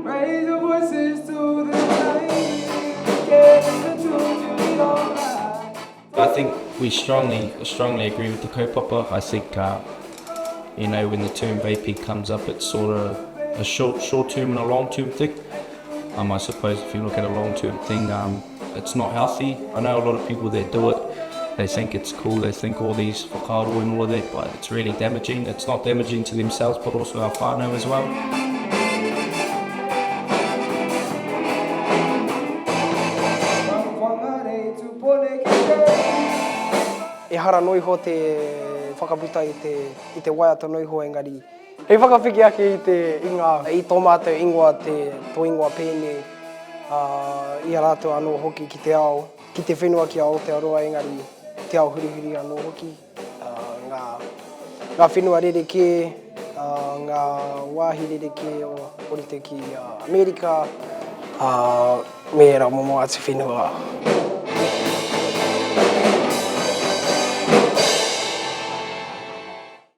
Raise your voices to the light. Get the truth, you be alright. I think we strongly agree with the kaupapa. I think, you know, when the term vaping comes up, it's sort of a short term and a long term thing. I suppose if you look at a long term thing, it's not healthy. I know a lot of people that do it, they think it's cool, they think all these whakaaro and all of that, but it's really damaging. It's not damaging to themselves, but also our whānau as well. E hara noiho te whakaputa i te waiata noiho engari. Hei whakawhiki ake i tō mātou ingoa tō ingoa pēne i a rātou anō hoki ki te ao, ki te whenua ki a Aotearoa engari te ao hurihuri anō hoki. Ngā whenua rereke, ngā wāhi rereke o rite ki Amerika, me rā momo atu whenua.